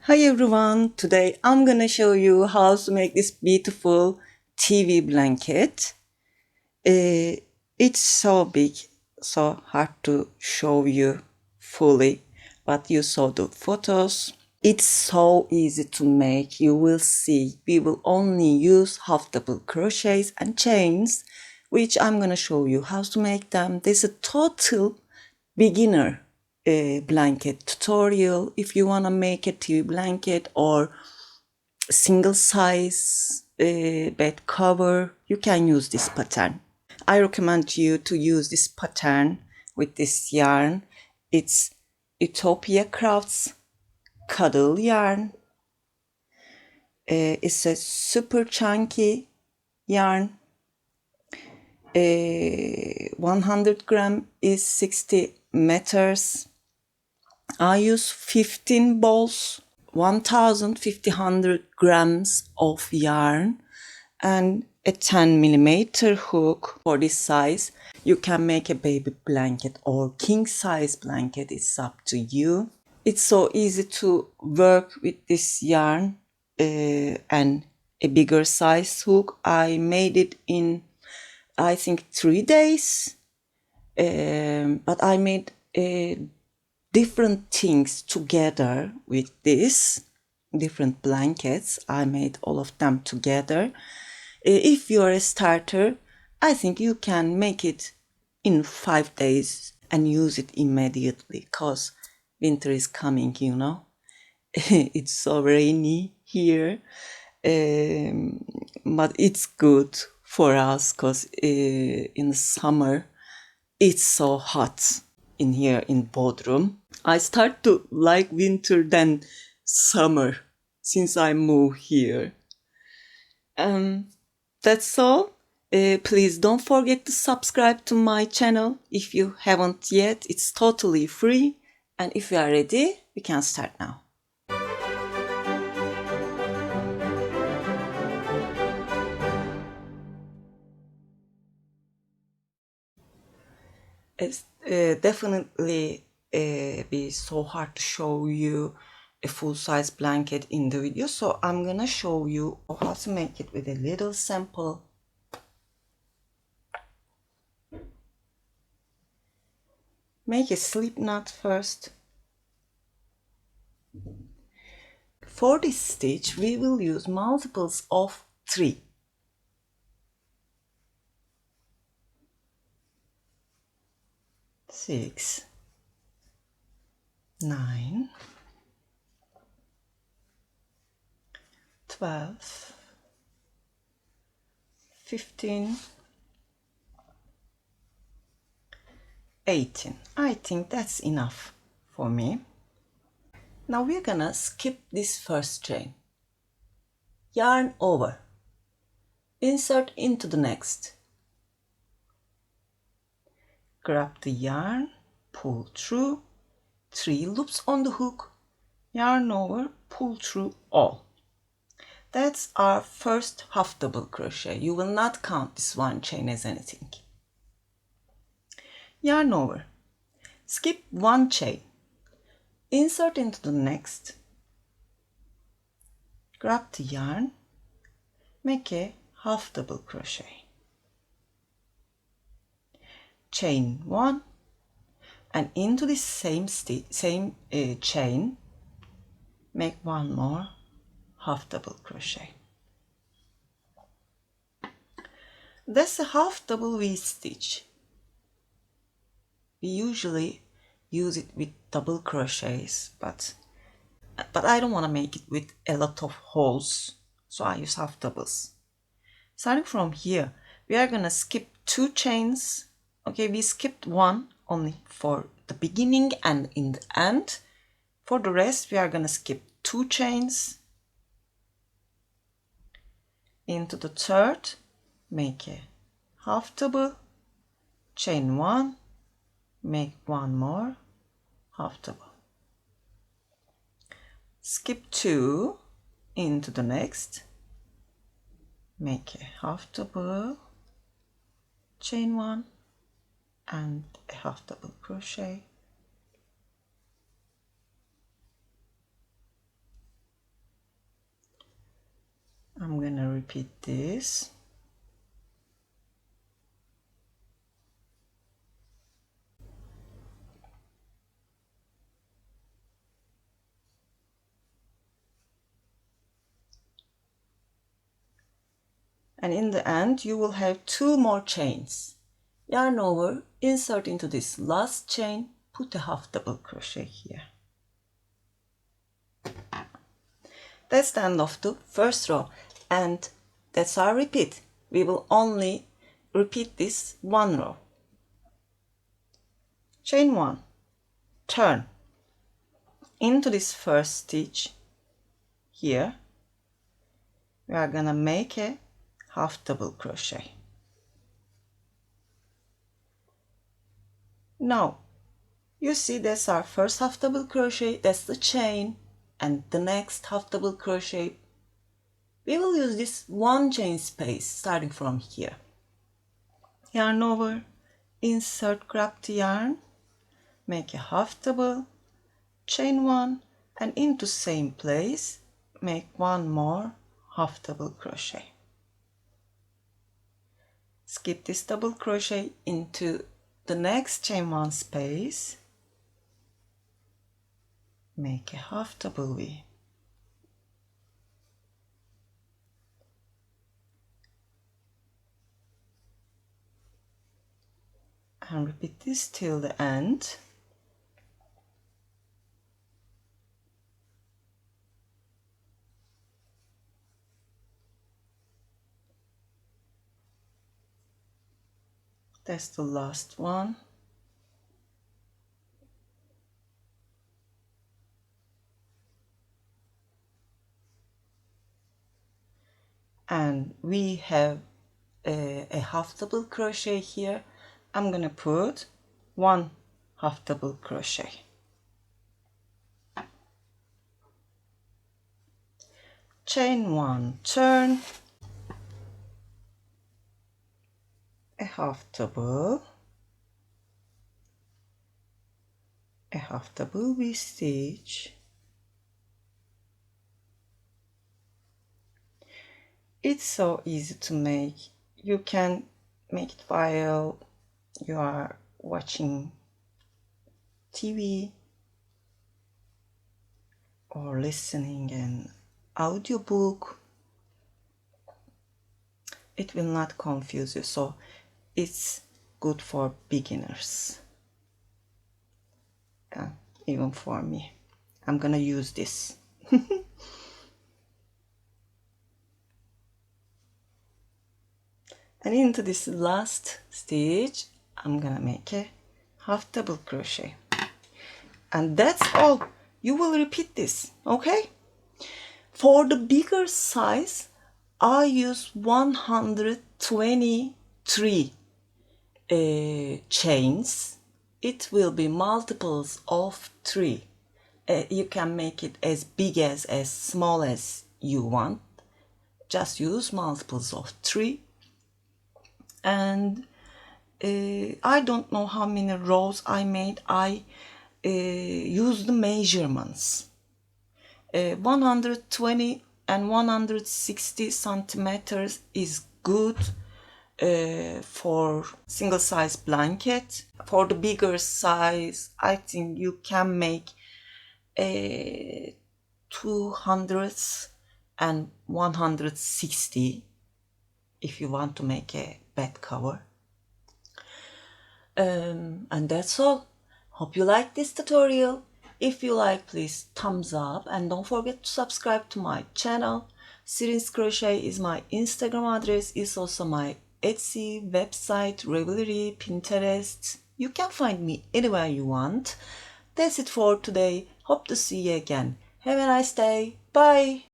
Hi everyone, today I'm gonna show you how to make this beautiful TV blanket. It's so big, so hard to show you fully, but you saw the photos. It's so easy to make, you will see. We will only use half double crochets and chains, which I'm gonna show you how to make them. This is a total beginner blanket tutorial. If you want to make a TV blanket or single size bed cover, you can use this pattern. I recommend you to use this pattern with this yarn. It's Utopia Crafts Cuddle yarn. It's a super chunky yarn. 100 gram is 60 meters. I use 15 balls, 1,500 grams of yarn and a 10 millimeter hook for this size. You can make a baby blanket or king size blanket, it's up to you. It's so easy to work with this yarn and a bigger size hook. I made it in, I think, 3 days, but I made different things together with this, different blankets. I made all of them together. If you're a starter, I think you can make it in 5 days and use it immediately, because winter is coming, you know. It's so rainy here, but it's good for us because in the summer it's so hot in here in Bodrum. I start to like winter than summer since I moved here. That's all. Please don't forget to subscribe to my channel if you haven't yet. It's totally free. And if you are ready, we can start now. It's definitely be so hard to show you a full-size blanket in the video, so I'm gonna show you how to make it with a little sample. Make a slip knot first. For this stitch we will use multiples of 3. Six, 9, 12, 15, 18. I think that's enough for me. Now we're gonna skip this first chain. Yarn over. Insert into the next. Grab the yarn, pull through, 3 loops on the hook, yarn over, pull through all. That's our first half double crochet. You will not count this one chain as anything. Yarn over, skip 1 chain, insert into the next, grab the yarn, make a half double crochet, chain 1, and into this same chain make 1 more half double crochet. That's a half double V stitch. We usually use it with double crochets, but I don't want to make it with a lot of holes, so I use half doubles. Starting from here, we are gonna skip 2 chains. Okay, we skipped 1 only for the beginning and in the end. For the rest, we are gonna skip 2 chains. Into the third, make a half double, chain 1, make 1 more half double. Skip 2 into the next, make a half double, chain 1 and a half double crochet. I'm gonna repeat this. And in the end, you will have 2 more chains. Yarn over, insert into this last chain, put a half double crochet here. That's the end of the first row, and that's our repeat. We will only repeat this 1 row. Chain 1, turn into this first stitch here. We are gonna make a half double crochet. Now you see that's our first half double crochet, that's the chain, and the next half double crochet we will use this 1 chain space starting from here. Yarn over, insert, grab the yarn, make a half double, chain 1, and into same place make 1 more half double crochet. Skip this double crochet into the next chain 1 space, make a half double V. And repeat this till the end. That's the last one. And we have a half double crochet here. I'm gonna put 1 half double crochet. Chain 1, turn, a half double, a half double V stitch. It's so easy to make. You can make it while you are watching TV or listening an audiobook. It will not confuse you, so it's good for beginners. Even for me. I'm gonna use this. And into this last stitch, I'm gonna make a half double crochet. And that's all. You will repeat this, okay? For the bigger size, I use 123 chains. It will be multiples of 3. You can make it as big as small as you want. Just use multiples of 3. And I don't know how many rows I made. I used the measurements. 120 and 160 centimeters is good for single size blanket. For the bigger size, I think you can make 200 and 160 if you want to make a bed cover. And that's all. Hope you like this tutorial. If you like, please thumbs up and don't forget to subscribe to my channel. Sirin's Crochet is my Instagram address. It's also my Etsy website, Ravelry, Pinterest. You can find me anywhere you want. That's it for today. Hope to see you again. Have a nice day. Bye.